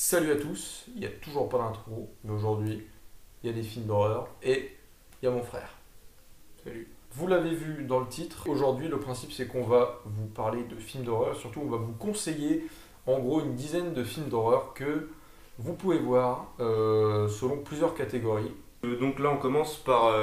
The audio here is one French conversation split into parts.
Salut à tous, il n'y a toujours pas d'intro, mais aujourd'hui, il y a des films d'horreur et il y a mon frère. Salut. Vous l'avez vu dans le titre, aujourd'hui le principe c'est qu'on va vous parler de films d'horreur, surtout on va vous conseiller en gros une dizaine de films d'horreur que vous pouvez voir selon plusieurs catégories. Donc là, on commence par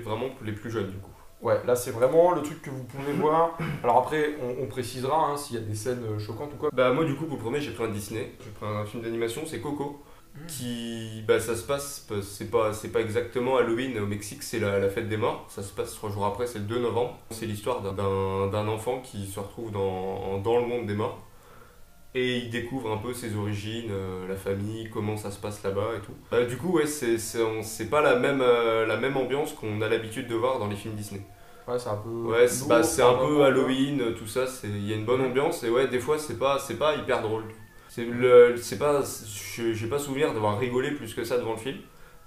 vraiment les plus jeunes, du coup. Ouais, là c'est vraiment le truc que vous pouvez voir. Alors après, on précisera hein, s'il y a des scènes choquantes ou quoi. Bah moi, du coup, pour le premier, j'ai pris un Disney. J'ai pris un film d'animation, c'est Coco. Ça se passe, c'est pas exactement Halloween au Mexique, c'est la fête des morts. Ça se passe 3 jours après, c'est le 2 novembre. C'est l'histoire d'un enfant qui se retrouve dans le monde des morts. Et il découvre un peu ses origines, la famille, comment ça se passe là-bas et tout. Du coup, ouais, c'est pas la même ambiance qu'on a l'habitude de voir dans les films Disney. Ouais, c'est un peu. Ouais, c'est lourd, c'est un pas peu vraiment, Halloween, tout ça, il y a une bonne ambiance et ouais, des fois c'est pas hyper drôle. J'ai pas souvenir d'avoir rigolé plus que ça devant le film,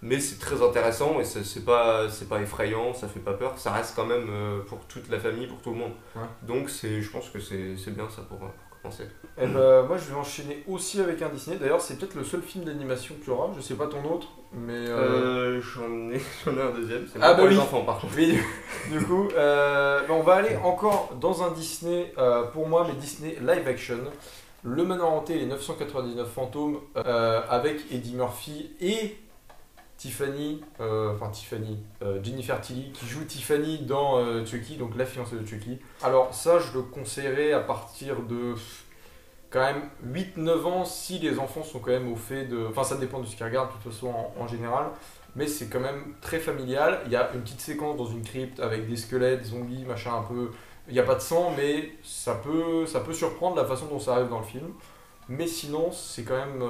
mais c'est très intéressant et c'est pas effrayant, ça fait pas peur, ça reste quand même pour toute la famille, pour tout le monde. Ouais. Donc je pense que c'est bien ça pour commencer. Eh ben, moi je vais enchaîner aussi avec un Disney. D'ailleurs, c'est peut-être le seul film d'animation que tu auras. Je sais pas ton autre, mais. J'en ai un deuxième, c'est Ah pour bah les oui. enfants par contre. Oui, du coup, on va aller encore dans un Disney, pour moi, mais Disney live action. Le Manoir hanté et les 999 fantômes avec Eddie Murphy et Jennifer Tilly qui joue Tiffany dans Chucky, donc la fiancée de Chucky. Alors ça, je le conseillerais à partir de quand même 8-9 ans si les enfants sont quand même au fait de... Enfin, ça dépend de ce qu'ils regardent de toute façon en général, mais c'est quand même très familial. Il y a une petite séquence dans une crypte avec des squelettes, zombies, machin un peu... Il n'y a pas de sang, mais ça peut surprendre la façon dont ça arrive dans le film. Mais sinon, c'est quand même...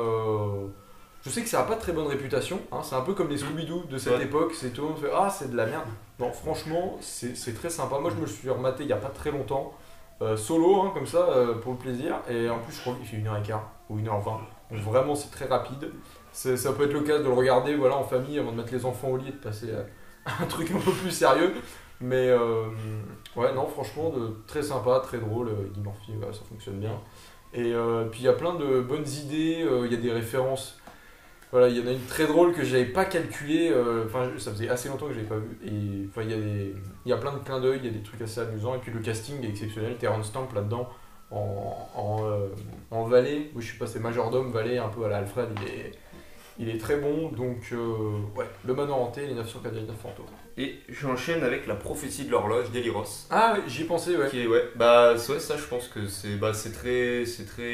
Je sais que ça n'a pas très bonne réputation, hein. C'est un peu comme les Scooby-Doo de cette époque, c'est tout le monde fait « Ah, c'est de la merde ». Non, franchement, c'est très sympa. Moi, je me le suis rematé il n'y a pas très longtemps. Solo, hein, comme ça, pour le plaisir. Et en plus, je crois qu'il fait 1h15 ou 1h20. Donc vraiment, c'est très rapide. Ça peut être l'occasion de le regarder voilà, en famille avant de mettre les enfants au lit et de passer à un truc un peu plus sérieux. Mais ouais, non, franchement, très sympa, très drôle. Eddie Murphy, ça fonctionne bien. Et puis, il y a plein de bonnes idées. Il y a des références. Voilà, il y en a une très drôle que j'avais pas calculée. Enfin, ça faisait assez longtemps que je l'avais pas vu. Et enfin, il y a plein de clins d'œil, il y a des trucs assez amusants. Et puis le casting est exceptionnel. Terrence Stamp là-dedans en valet. Oui, je sais pas, c'est majordome valet un peu à la Alfred. Il est très bon. Donc ouais, le Manoir hanté, les 999 fantômes. Et j'enchaîne avec La prophétie de l'horloge d'Eli Roth. Ah, j'y ai pensé, ouais. Qui est, ça je pense que c'est très,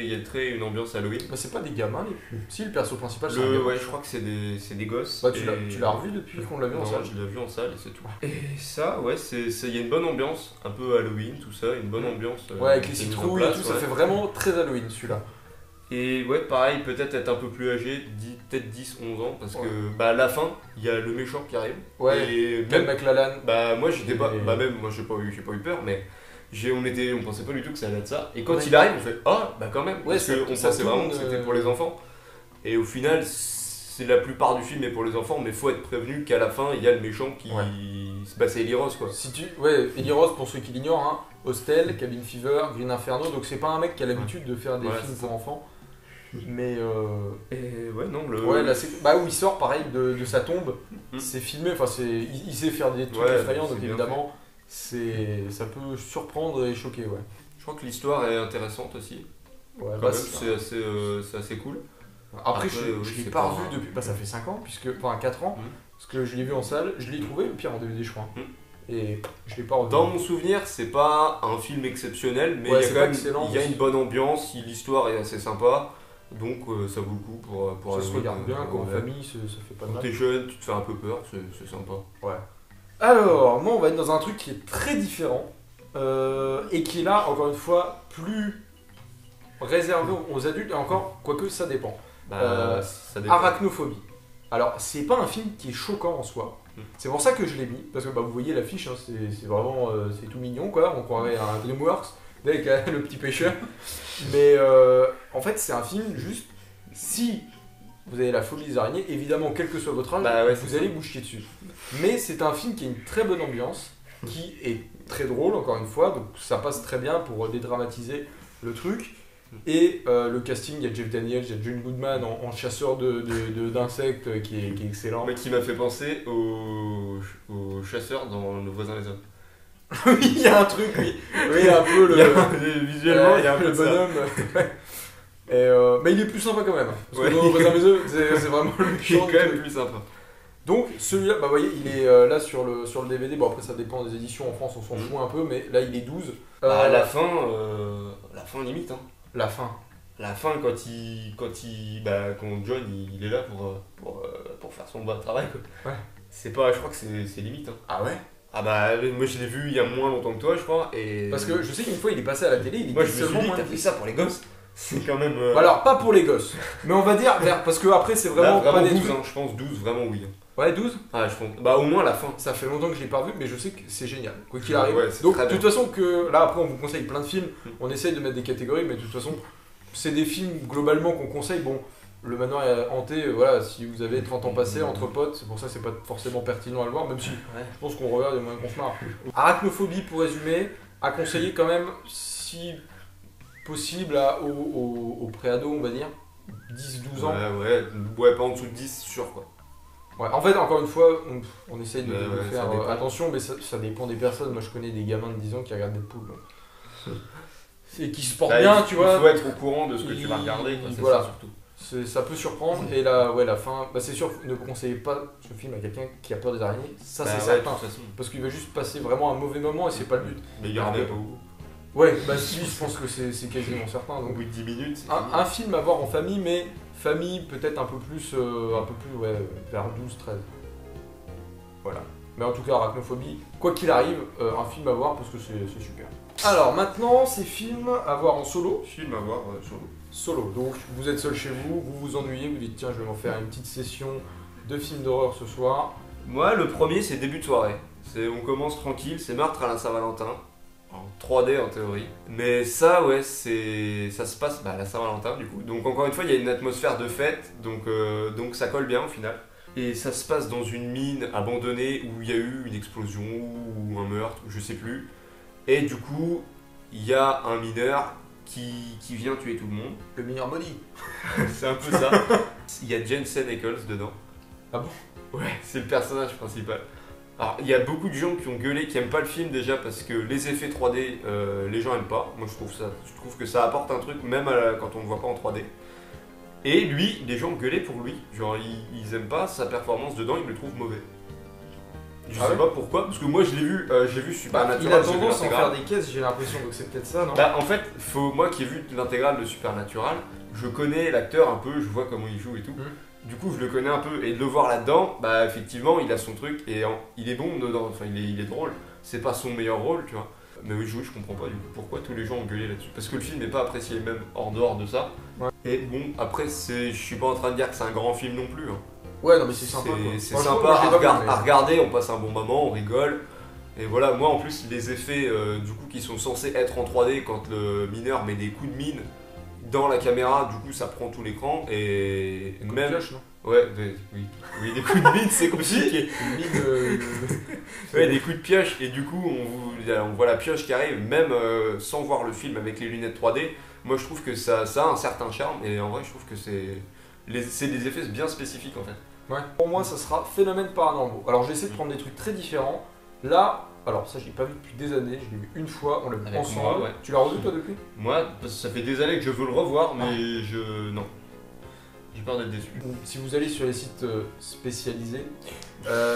il y a une ambiance Halloween. Bah, c'est pas des gamins les plus. Si, le perso principal, c'est un gamin. Ouais, je crois que c'est des gosses. Bah, tu l'as revu depuis qu'on l'a vu en Non, salle? je l'ai vu en salle et c'est tout. Et ça, ouais, il y a une bonne ambiance, un peu Halloween, tout ça, une bonne ambiance. Ouais, avec les qui est mise en citrouilles et place, tout, ça fait vraiment très Halloween celui-là. Et ouais, pareil, peut-être être un peu plus âgé, peut-être 10, 11 ans, parce Ouais. que à la fin, il y a le méchant qui arrive. Ouais, Et Ken même, McLallan. moi j'étais pas, Et- même moi j'ai pas eu peur, mais on pensait pas du tout que ça allait être ça. Et quand Ouais. il arrive, on fait ah, bah quand même, Ouais, parce qu'on ça pensait tourne, vraiment que c'était pour les enfants. Et au final, c'est la plupart du film est pour les enfants, mais faut être prévenu qu'à la fin, il y a le méchant qui. Ouais. C'est Eli Roth quoi. Ouais, Eddie Roth, pour ceux qui l'ignorent, hein, Hostel, Cabin Fever, Green Inferno, donc c'est pas un mec qui a l'habitude de faire des Ouais, films c'est ça. pour enfants. Mais Et ouais, non, ouais, là, où il sort pareil de sa tombe, Mhm. c'est filmé, enfin il sait faire des trucs Ouais, effrayants, c'est donc bien évidemment ça peut surprendre et choquer, ouais. je crois que l'histoire est intéressante aussi. Ouais, Quand bah, même, c'est assez cool. Après, Après, je l'ai c'est pas pas revu un- depuis, ça fait 5 ans, enfin 4 ans, Mhm. parce que je l'ai vu en salle, je l'ai trouvé au pire en DVD je crois, Mhm. et je l'ai pas revu. Dans mon souvenir, c'est pas un film exceptionnel, mais Ouais, il y a c'est quand pas même excellent, il y a mais une bonne ambiance, l'histoire est assez sympa, donc ça vaut le coup pour ça se Halloween, regarde bien, quoi, en ouais. famille, ça fait pas de Quand mal. t'es jeune, tu te fais un peu peur, c'est sympa. Ouais. Alors, moi, on va être dans un truc qui est très différent et qui est là, encore une fois, plus réservé aux adultes, et encore, quoique ça dépend. Ça dépend. Arachnophobie. Alors, c'est pas un film qui est choquant en soi. C'est pour ça que je l'ai mis, parce que vous voyez l'affiche, hein, c'est vraiment c'est tout mignon, quoi. On croirait à un DreamWorks, avec le petit pêcheur. Mais en fait, c'est un film juste, si vous avez la phobie des araignées, évidemment, quel que soit votre âge, Ouais, vous c'est allez ça. vous chier dessus. Mais c'est un film qui a une très bonne ambiance, qui est très drôle, encore une fois, donc ça passe très bien pour dédramatiser le truc. Et le casting, il y a Jeff Daniels, il y a John Goodman en chasseur d'insectes qui est excellent. Mais qui m'a fait penser au chasseur dans Nos voisins les hommes. Oui, il y a un truc, oui. Oui, un peu le. Visuellement, il y a un peu le de ça. bonhomme. Mais il est plus sympa quand même. Parce Ouais. que dans Voisins les Œufs, c'est vraiment le C'est méchant quand du même truc. plus sympa. Donc celui-là, bah vous voyez, il est là sur le DVD. Bon après ça dépend des éditions en France, on s'en fout un peu, mais là il est 12. Bah, la fin limite. Hein. La fin. La fin quand quand John il est là pour faire son bon travail quoi. Ouais. C'est pas, je crois que c'est limite. Hein. Ah ouais. Ah bah moi je l'ai vu il y a moins longtemps que toi je crois et. Parce que je sais qu'une fois il est passé à la télé, il moi était je me suis seulement dit moins t'as de fait 10. ça pour les gosses. C'est quand même. Alors pas pour les gosses, mais on va dire parce que après c'est vraiment, Là, pas des 12 trucs. hein, je pense 12 vraiment oui. Ouais 12. Ah je pense. Bah au moins la fin. Ça fait longtemps que je l'ai pas revu, mais je sais que c'est génial. Quoi qu'il Ouais, arrive. ouais, c'est Donc très de toute bien. façon que là après on vous conseille plein de films, on essaye de mettre des catégories, mais de toute façon c'est des films globalement qu'on conseille. Bon, Le Manoir est hanté, voilà, si vous avez 30 ans passés entre potes, c'est pour ça que c'est pas forcément pertinent à le voir, même si Ouais. je pense qu'on regarde et moins qu'on se marre. Arachnophobie pour résumer, à conseiller quand même si possible aux préados on va dire, 10-12 ans. Ouais, pas en dessous de 10 sûr quoi. Ouais, en fait, encore une fois, on essaye de Ouais, faire ça dépend. attention, mais ça dépend des personnes. Moi, je connais des gamins de 10 ans qui regardent Deadpool. Et qui se portent Là, bien, il tu vois. faut être au courant de ce que tu vas regarder quoi, c'est Voilà. ça surtout. Ça peut surprendre. Et là, ouais, la fin, bah, c'est sûr, ne conseillez pas ce film à quelqu'un qui a peur des araignées. Ça, Bah c'est ouais, certain. de toute façon. Parce qu'il va juste passer vraiment un mauvais moment et c'est pas le but. Mais gardez pas au Ouais, bah si, je pense que c'est quasiment certain. Donc, bout de 10 minutes. c'est un film à voir en famille, mais famille peut-être un peu plus ouais, vers 12-13. Voilà. Mais en tout cas, Arachnophobie, quoi qu'il arrive, un film à voir parce que c'est super. Alors maintenant, c'est film à voir en solo. Film à voir sur le. Solo. Donc vous êtes seul chez vous, vous vous ennuyez, vous dites tiens, je vais m'en faire une petite session de films d'horreur ce soir. Moi, le premier, c'est début de soirée. On commence tranquille, c'est Meurtre à la Saint-Valentin. En 3D en théorie. Mais ça, ouais, ça se passe à la Saint-Valentin du coup. Donc encore une fois, il y a une atmosphère de fête, donc ça colle bien au final. Et ça se passe dans une mine abandonnée où il y a eu une explosion ou un meurtre, je sais plus. Et du coup, il y a un mineur qui vient tuer tout le monde. Le mineur maudit. C'est un peu ça. Il y a Jensen Ackles dedans. Ah bon? Ouais, c'est le personnage principal. Alors, il y a beaucoup de gens qui ont gueulé, qui aiment pas le film déjà parce que les effets 3D, les gens aiment pas. Moi, je trouve que ça apporte un truc, même quand on le voit pas en 3D. Et lui, les gens ont gueulé pour lui. Genre, ils aiment pas sa performance dedans, ils le trouvent mauvais. Je sais pas pourquoi, parce que moi, j'ai vu Supernatural. Il a j'ai vu tendance à en l'intégrale. faire des caisses, j'ai l'impression, donc c'est peut-être ça, non? Bah, en fait, moi qui ai vu l'intégrale de Supernatural, je connais l'acteur un peu, je vois comment il joue et tout. Du coup, je le connais un peu, et de le voir là-dedans, bah effectivement, il a son truc, et il est bon dedans, enfin il est drôle. C'est pas son meilleur rôle, tu vois. Mais oui, je comprends pas du coup pourquoi tous les gens ont gueulé là-dessus. Parce que le film n'est pas apprécié même hors dehors de ça. Ouais. Et bon, après, je suis pas en train de dire que c'est un grand film non plus. Hein. Ouais, non, mais c'est sympa. quoi. C'est Franchement, sympa moi, je l'ai pas vu, mais- à regarder, on passe un bon moment, on rigole. Et voilà, moi en plus, les effets du coup qui sont censés être en 3D quand le mineur met des coups de mine dans la caméra, du coup ça prend tout l'écran. Et Coup de même. pioche, non? Ouais, oui, des coups de mine, c'est compliqué. Une mine, Ouais, des coups de pioche, et du coup, on voit la pioche qui arrive, même sans voir le film avec les lunettes 3D. Moi, je trouve que ça a un certain charme, et en vrai, je trouve que c'est des effets bien spécifiques en fait. Ouais. Pour moi, ça sera Phénomène Paranormaux. Alors, j'ai essayé de prendre des trucs très différents. Là, alors ça, je l'ai pas vu depuis des années. Je l'ai vu une fois, on l'a vu Avec ensemble. moi, ouais. Tu l'as revu toi depuis? Moi, ça fait des années que je veux le revoir, mais non. J'ai peur d'être déçu. Si vous allez sur les sites spécialisés,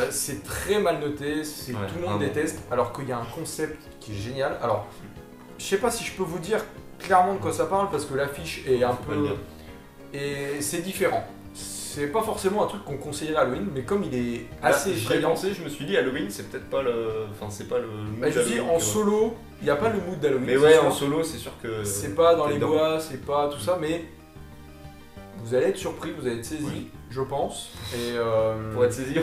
c'est très mal noté, Ouais, tout le monde vraiment. déteste, alors qu'il y a un concept qui est génial. Alors, je sais pas si je peux vous dire clairement de quoi ça parle, parce que l'affiche est un Faut pas le peu... dire. Et c'est différent. C'est pas forcément un truc qu'on conseillerait à Halloween, mais comme il est assez J'y ai effrayant... pensé, je me suis dit Halloween, c'est peut-être pas le. Enfin, c'est pas le. mood Bah, je dis, d'Halloween en que- solo, il n'y a pas le mood d'Halloween. Mais c'est ouais, sûr. en solo, c'est sûr que. C'est pas dans t'es les dedans. bois, c'est pas tout ça, mais vous allez être surpris, vous allez être saisi, Oui. je pense. Et Pour être saisi.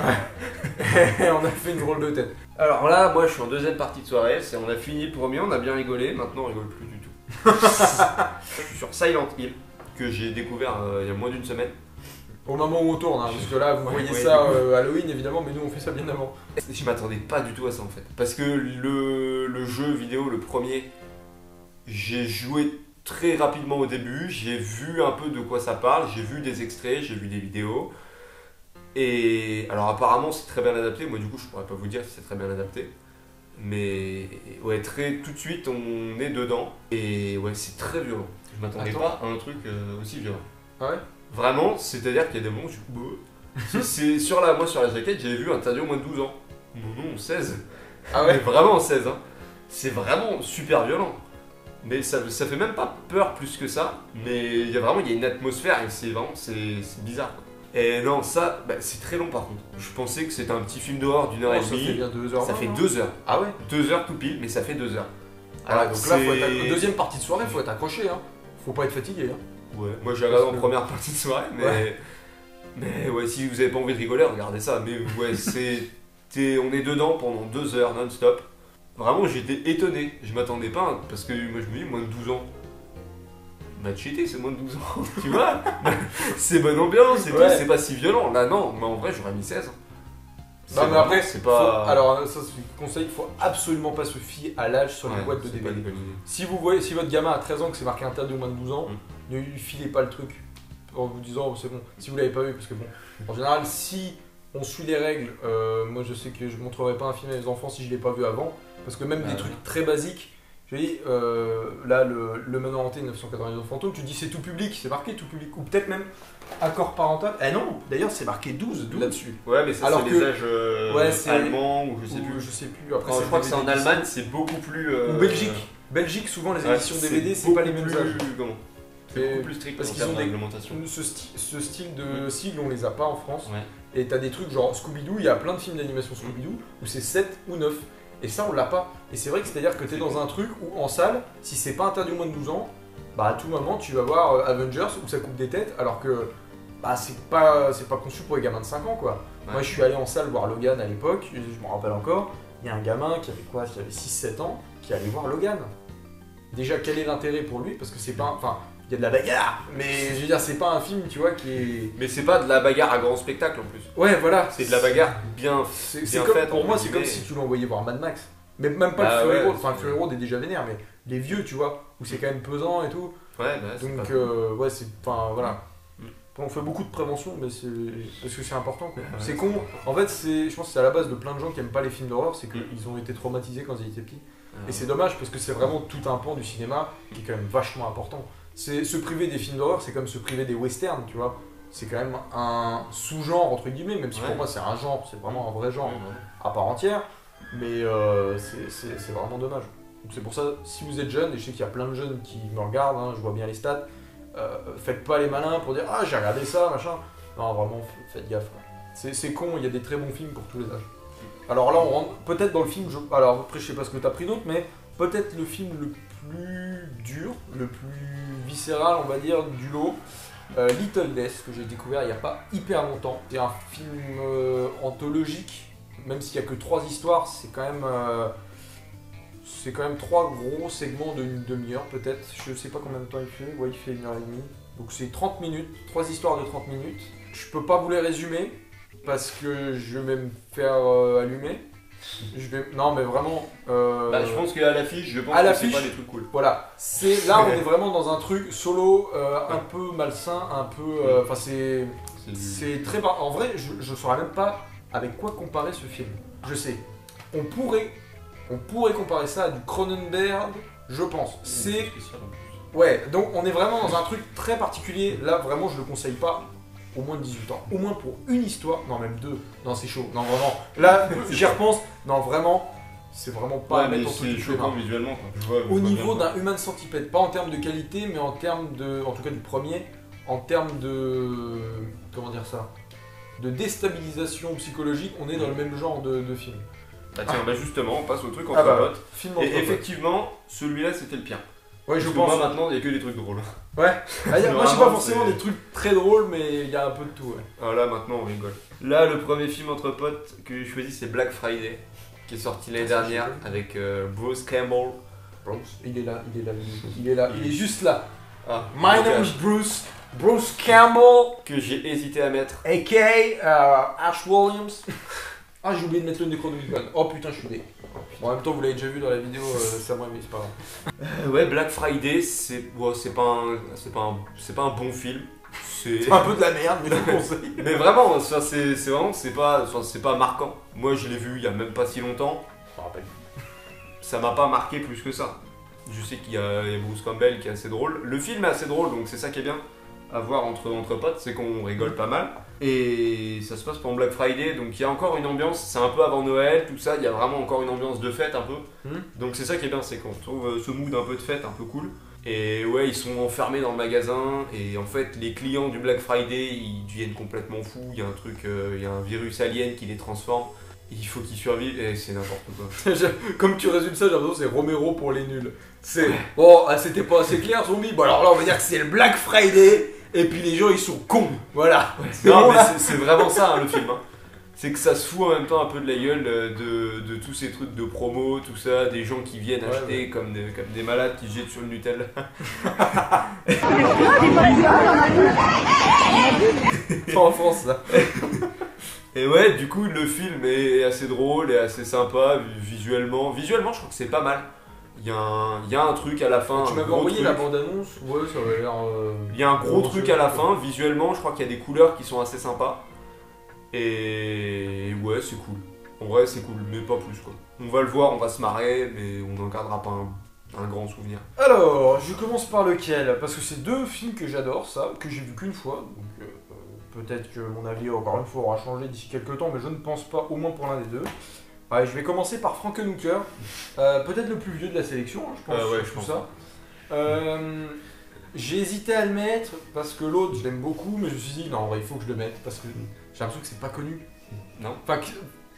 on a fait une drôle de tête. Alors là, moi je suis en deuxième partie de soirée, on a fini le premier, on a bien rigolé, maintenant on rigole plus du tout. Je suis sur Silent Hill, que j'ai découvert il y a moins d'une semaine. Au moment où on tourne, hein, parce que là vous Ouais, voyez ouais, ça du coup. Halloween évidemment, mais nous on fait ça bien avant. Je m'attendais pas du tout à ça en fait. Parce que le jeu vidéo, le premier, j'ai joué très rapidement au début, j'ai vu un peu de quoi ça parle, j'ai vu des extraits, j'ai vu des vidéos. Et alors apparemment c'est très bien adapté, moi du coup je pourrais pas vous dire si c'est très bien adapté. Mais ouais, tout de suite on est dedans. Et ouais, c'est très violent. Je m'attendais pas à un truc aussi violent. Ah ouais? Vraiment, c'est-à-dire qu'il y a des moments où je suis moi sur la jaquette, j'avais vu interdit au moins de 12 ans. Non, 16. Ah ouais? Mais vraiment 16, hein. C'est vraiment super violent. Mais ça fait même pas peur plus que ça. Mais il y a une atmosphère et c'est bizarre, quoi. Et non, ça, c'est très long par contre. Je pensais que c'était un petit film d'horreur d'une heure et Ça fait demie. bien 2 heures. Ça fait non? 2 heures. Ah ouais? 2 heures tout pile, mais ça fait 2 heures. Ah, donc là, c'est- deuxième partie de soirée, faut être accroché. Hein. Faut pas être fatigué. Hein. Ouais, moi j'ai regardé en première partie de soirée, mais. Ouais. Mais ouais, si vous avez pas envie de rigoler, regardez ça. Mais ouais, on est dedans pendant 2 heures non-stop. Vraiment, j'étais étonné. Je m'attendais pas, parce que moi je me dis, moins de 12 ans. Bah cheaté, c'est moins de 12 ans, tu vois. C'est bonne ambiance et tout, c'est pas si violent. Là non, mais en vrai j'aurais mis 16. Non mais après, c'est pas... alors ça c'est un conseil, il faut absolument pas se fier à l'âge sur les boîtes de c'est pas une DVD. bonne idée. Si vous voyez, si votre gamin a 13 ans que c'est marqué interdit au moins de 12 ans, ne lui filez pas le truc en vous disant oh, c'est bon, si vous l'avez pas vu, parce que bon, en général si on suit les règles, moi je sais que je montrerai pas un film à mes enfants si je l'ai pas vu avant, parce que même des trucs très basiques, je dis là le manoir hanté 992 fantômes, tu dis c'est tout public, c'est marqué tout public, ou peut-être même accord parental, eh non, d'ailleurs c'est marqué 12 là-dessus. Ouais mais ça alors c'est les âges allemands ou je sais plus. Après, je crois que c'est en Allemagne, c'est beaucoup plus... Ou Belgique, souvent les éditions DVD c'est pas les mêmes âges. C'est beaucoup plus strict parce en qu'ils termes ont de réglementation. ce style de sigle, on les a pas en France. Ouais. Et t'as des trucs genre Scooby-Doo, il y a plein de films d'animation Scooby-Doo où c'est 7 ou 9. Et ça, on l'a pas. Et c'est vrai que c'est-à-dire que t'es dans un truc où en salle, si c'est pas interdit au moins de 12 ans, bah à tout moment tu vas voir Avengers où ça coupe des têtes alors que bah c'est pas conçu pour les gamins de 5 ans quoi. Ouais. Moi je suis allé en salle voir Logan à l'époque, je me rappelle encore, il y a un gamin qui avait quoi, qui avait 6-7 ans, qui allait voir Logan. Déjà quel est l'intérêt pour lui? Parce que c'est pas... Enfin, il y a de la bagarre, mais je veux dire c'est pas un film tu vois qui est... Mais c'est pas de la bagarre à grand spectacle en plus. Ouais voilà. C'est de la bagarre bien faite. Pour moi c'est comme si tu l'envoyais voir Mad Max. Mais même pas le Fury Road, enfin le Fury Road est déjà vénère, mais les vieux tu vois, où c'est quand même pesant et tout. Ouais donc ouais c'est... Enfin voilà. On fait beaucoup de prévention, mais c'est parce que c'est important. Quoi. Ouais, c'est con. En fait, je pense que c'est à la base de plein de gens qui aiment pas les films d'horreur, c'est qu'ils ont été traumatisés quand ils étaient petits. Et c'est dommage parce que c'est vraiment tout un pan du cinéma qui est quand même vachement important. C'est se priver des films d'horreur, c'est comme se priver des westerns, tu vois. C'est quand même un sous-genre entre guillemets, même si pour moi c'est un genre, c'est vraiment un vrai genre à part entière. Mais c'est vraiment dommage. Donc c'est pour ça, si vous êtes jeune, et je sais qu'il y a plein de jeunes qui me regardent, hein, je vois bien les stats. Faites pas les malins pour dire ah j'ai regardé ça machin. Non vraiment faites gaffe. C'est con, il y a des très bons films pour tous les âges. Alors là on rentre peut-être dans le film, alors après je sais pas ce que t'as pris d'autre, mais peut-être le film le plus dur, le plus viscéral on va dire du lot, Little Death que j'ai découvert il y a pas hyper longtemps. C'est un film anthologique, même s'il y a que 3 histoires, c'est quand même 3 gros segments d'une demi-heure peut-être, je sais pas combien de temps il fait, ouais il fait 1h30, donc c'est 30 minutes, 3 histoires de 30 minutes. Je peux pas vous les résumer, parce que je vais me faire allumer. Non mais vraiment... je pense qu'à l'affiche, c'est pas des trucs cool. Voilà, là on est vraiment dans un truc solo un peu malsain, un peu... Enfin c'est très... En vrai, je saurais même pas avec quoi comparer ce film. Je sais, on pourrait comparer ça à du Cronenberg, je pense. C'est... Ouais, donc on est vraiment dans un truc très particulier. Là, vraiment, je le conseille pas au moins de 18 ans. Au moins pour une histoire. Non, même 2. Non, c'est chaud. Non, vraiment. Là, j'y repense. Non, vraiment, c'est vraiment pas à mettre en c'est choquant visuellement. Au niveau d'un Human Centipede, pas en termes de qualité, mais en termes de... En tout cas du premier, en termes de... Comment dire ça? De déstabilisation psychologique, on est dans le même genre de film. Bah tiens, justement, on passe au truc entre potes. Film et effectivement, celui-là c'était le pire. Ouais, je pense. Moi maintenant, il n'y a que des trucs drôles. Ouais. Moi, j'ai pas forcément des trucs très drôles, mais il y a un peu de tout. Ouais. Alors là, maintenant, on rigole. Là, le premier film entre potes que j'ai choisi, c'est Black Friday, qui est sorti l'année dernière avec Bruce Campbell. Il est là. Il est juste là. Ah, My name is Bruce Campbell. Que j'ai hésité à mettre. A.K.A. Ash Williams. Ah, j'ai oublié de mettre le Necronomicon. Oh putain, je suis dé. Bon, en même temps, vous l'avez déjà vu dans la vidéo, Sam Raimi, c'est pas grave. Ouais, Black Friday, c'est pas un bon film. C'est un peu de la merde, mais je le conseille. Mais vraiment, ça, c'est pas marquant. Moi, je l'ai vu il y a même pas si longtemps. Je me rappelle. Ça m'a pas marqué plus que ça. Je sais qu'il y a Bruce Campbell qui est assez drôle. Le film est assez drôle, donc c'est ça qui est bien à voir entre potes, c'est qu'on rigole pas mal. Et ça se passe pendant Black Friday, donc il y a encore une ambiance, c'est un peu avant Noël, tout ça, il y a vraiment encore une ambiance de fête un peu. Donc c'est ça qui est bien, c'est qu'on trouve ce mood un peu de fête, un peu cool. Et ouais, ils sont enfermés dans le magasin, et en fait, les clients du Black Friday, ils deviennent complètement fous, il y a un truc, il y a un virus alien qui les transforme. Il faut qu'ils survivent et c'est n'importe quoi. Comme tu résumes ça, j'ai l'impression que c'est Romero pour les nuls. C'est bon, c'était pas assez clair, zombie. Bon, alors là, on va dire que c'est le Black Friday et puis les gens ils sont cons. Voilà. Non, mais c'est vraiment ça hein, le film. Hein. C'est que ça se fout en même temps un peu de la gueule de tous ces trucs de promo, tout ça, des gens qui viennent acheter comme des malades qui jettent sur le Nutella. Pas en France, ça. Et ouais, du coup, le film est assez drôle et assez sympa visuellement. Visuellement, je crois que c'est pas mal. Il y a un truc à la fin. Tu m'avais envoyé la bande-annonce? Ouais, ça avait l'air. Il y a un gros truc à la fin. Visuellement, je crois qu'il y a des couleurs qui sont assez sympas. Et ouais, c'est cool. En vrai, c'est cool, mais pas plus quoi. On va le voir, on va se marrer, mais on n'en gardera pas un grand souvenir. Alors, je commence par lequel? Parce que c'est deux films que j'adore, ça, que j'ai vu qu'une fois. Donc, peut-être que mon avis, encore une fois, aura changé d'ici quelques temps, mais je ne pense pas, au moins pour l'un des deux. Ouais, je vais commencer par Frankenhooker, peut-être le plus vieux de la sélection, hein, je pense. Ouais, je pense ça. J'ai hésité à le mettre parce que l'autre, je l'aime beaucoup, mais je me suis dit, non, en vrai, il faut que je le mette parce que j'ai l'impression que c'est pas connu. Non. Enfin,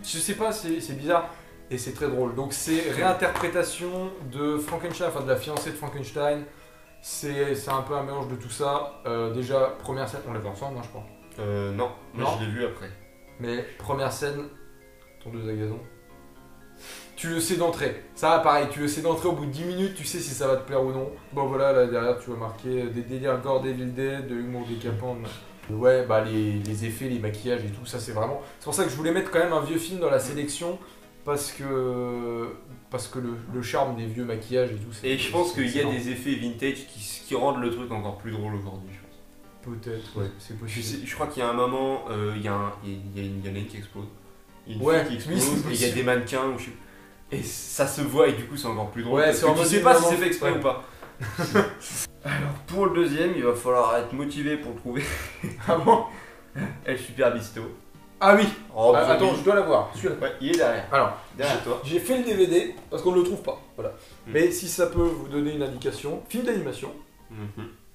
je sais pas, c'est bizarre et c'est très drôle. Donc, c'est réinterprétation de Frankenstein, enfin de la fiancée de Frankenstein. C'est un peu un mélange de tout ça. Déjà, première scène, on l'a vu ensemble, hein, je crois. Non, moi Non. je l'ai vu après. Mais première scène, tondeuse à gazon. Tu le sais d'entrée. Ça, pareil, tu le sais d'entrée au bout de 10 minutes, tu sais si ça va te plaire ou non. Bon, voilà, là derrière, tu vas marquer des délires gore Devil Dead, de humour décapant. Ouais, bah les effets, les maquillages et tout, ça c'est vraiment. C'est pour ça que je voulais mettre quand même un vieux film dans la sélection parce que le charme des vieux maquillages et tout. Et je pense qu'il y a des effets vintage qui rendent le truc encore plus drôle aujourd'hui. Peut-être, ouais, c'est possible. Je crois qu'il y a un moment, il y a une qui explose. Il y a une Ouais, fille qui oui, explose et il y a des mannequins. Et ça se voit et du coup c'est encore plus drôle. Ouais, parce que tu sais pas si c'est fait exprès ouais. ou pas. Alors pour le deuxième, il va falloir être motivé pour le trouver. Ah bon? El Superbisto. Ah oui. Rob Attends, Zombie. je dois l'avoir. Celui-là. Ouais, il est derrière. Alors, Derrière toi. j'ai fait le DVD parce qu'on ne le trouve pas. Voilà. Mais si ça peut vous donner une indication, film d'animation.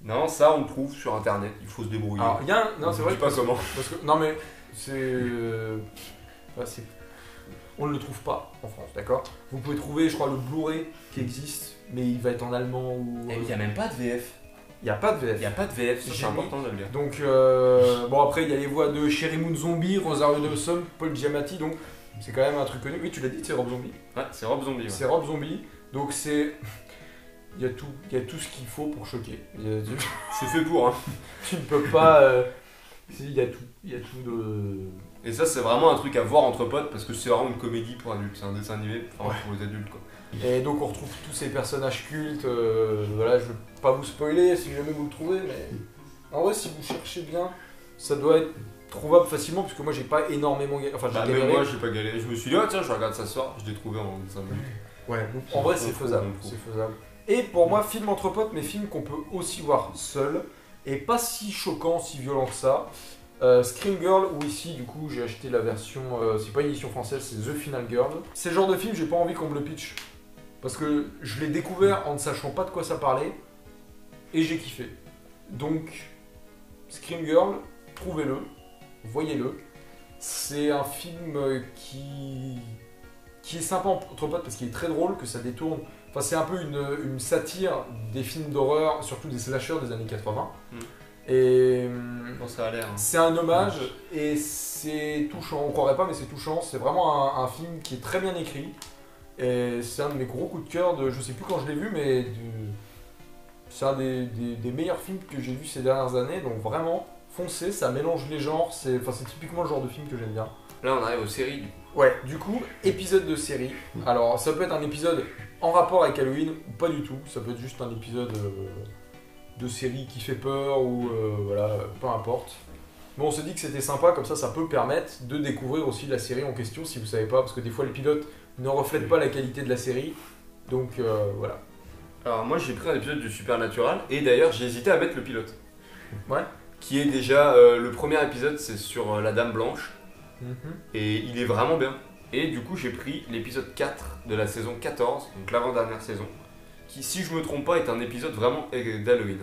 Non, ça on le trouve sur internet, il faut se débrouiller. Alors, il y a un. Non, c'est vrai. Je sais pas comment. Parce que, non, mais c'est. On ne le trouve pas en France, d'accord? Vous pouvez trouver, je crois, le Blu-ray qui existe, mais il va être en allemand ou. Et il n'y a même pas de VF. Il n'y a pas de VF. Il n'y a pas de VF, c'est Génie. important de le dire. Donc, bon, après, il y a les voix de Sherry Moon Zombie, Rosario Dawson, Paul Giamatti, donc c'est quand même un truc connu. Oui, tu l'as dit, c'est Rob Zombie. Ouais, c'est Rob Zombie. Ouais. C'est Rob Zombie, donc c'est. Il y a tout ce qu'il faut pour choquer. C'est fait pour, hein. Tu ne peux pas. Il y a tout de. Et ça, c'est vraiment un truc à voir entre potes parce que c'est vraiment une comédie pour adultes. C'est un dessin animé pour les adultes, quoi. Et donc, on retrouve tous ces personnages cultes. Voilà, je ne veux pas vous spoiler si jamais vous le trouvez, mais en vrai, si vous cherchez bien, ça doit être trouvable facilement parce que moi, j'ai pas énormément. Enfin, j'ai galéré. Même moi, j'ai pas galéré. Je me suis dit, ah tiens, je regarde ça ce soir. Je l'ai trouvé en 5 minutes. Ouais, donc, en vrai, c'est faisable. C'est faisable. Et pour moi, film entre potes, mais film qu'on peut aussi voir seul. Et pas si choquant, si violent que ça. Scream Girl, ou ici, du coup, j'ai acheté la version. C'est pas une édition française, c'est The Final Girl. C'est le genre de film, j'ai pas envie qu'on me le pitch. Parce que je l'ai découvert en ne sachant pas de quoi ça parlait. Et j'ai kiffé. Donc, Scream Girl, trouvez-le. Voyez-le. C'est un film qui est sympa entre potes parce qu'il est très drôle, que ça détourne. Enfin, c'est un peu une satire des films d'horreur, surtout des slashers des années 80. Et bon, ça a l'air. C'est un hommage et c'est touchant. On croirait pas, mais c'est touchant. C'est vraiment un film qui est très bien écrit. Et c'est un de mes gros coups de cœur. Je sais plus quand je l'ai vu, mais c'est un des meilleurs films que j'ai vu ces dernières années. Donc vraiment, foncez, ça mélange les genres, c'est typiquement le genre de film que j'aime bien. Là, on arrive aux séries, du coup. Ouais, du coup, épisode de série. Alors, ça peut être un épisode en rapport avec Halloween ou pas du tout. Ça peut être juste un épisode de série qui fait peur ou voilà, peu importe. Mais on s'est dit que c'était sympa, comme ça peut permettre de découvrir aussi la série en question si vous savez pas, parce que des fois les pilotes ne reflètent pas la qualité de la série. Donc voilà. Alors, moi, j'ai pris un épisode du Supernatural, et d'ailleurs, j'ai hésité à mettre le pilote. Ouais. Qui est déjà. Le premier épisode, c'est sur la Dame Blanche. Et il est vraiment bien. Et du coup, j'ai pris l'épisode 4 de la saison 14, donc l'avant-dernière saison, qui, si je me trompe pas, est un épisode vraiment d'Halloween.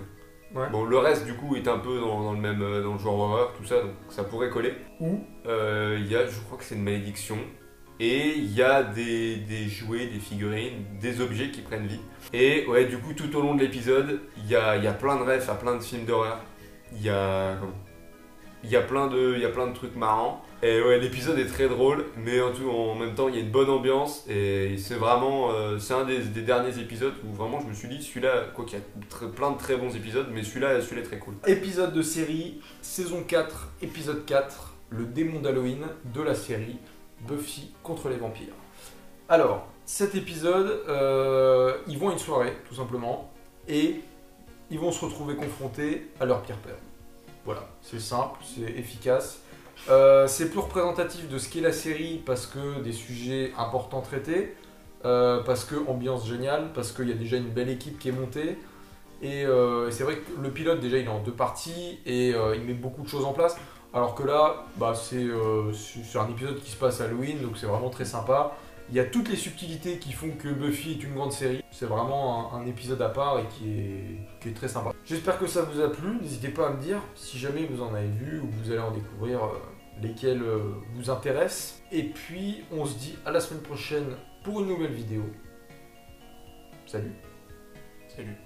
Ouais. Bon, le reste, du coup, est un peu dans le même dans le genre horreur, tout ça, donc ça pourrait coller. Où il y a, je crois que c'est une malédiction, et il y a des jouets, des figurines, des objets qui prennent vie. Et ouais, du coup, tout au long de l'épisode, il y a plein de refs à plein de films d'horreur. Il y a plein de trucs marrants. Et ouais, l'épisode est très drôle, mais en même temps, il y a une bonne ambiance. Et c'est vraiment, c'est un des derniers épisodes où vraiment je me suis dit, celui-là, quoi qu'il y a plein de très bons épisodes, mais celui-là est très cool. Épisode de série, saison 4, épisode 4, le démon d'Halloween de la série Buffy contre les vampires. Alors, cet épisode, ils vont à une soirée, tout simplement, et ils vont se retrouver confrontés à leur pire peur. Voilà, c'est simple, c'est efficace. C'est plus représentatif de ce qu'est la série parce que des sujets importants traités, parce que ambiance géniale, parce qu'il y a déjà une belle équipe qui est montée. Et c'est vrai que le pilote, déjà, il est en 2 parties et il met beaucoup de choses en place. Alors que là, c'est un épisode qui se passe à Halloween, donc c'est vraiment très sympa. Il y a toutes les subtilités qui font que Buffy est une grande série. C'est vraiment un épisode à part et qui est très sympa. J'espère que ça vous a plu. N'hésitez pas à me dire si jamais vous en avez vu ou vous allez en découvrir lesquels vous intéressent. Et puis, on se dit à la semaine prochaine pour une nouvelle vidéo. Salut. Salut.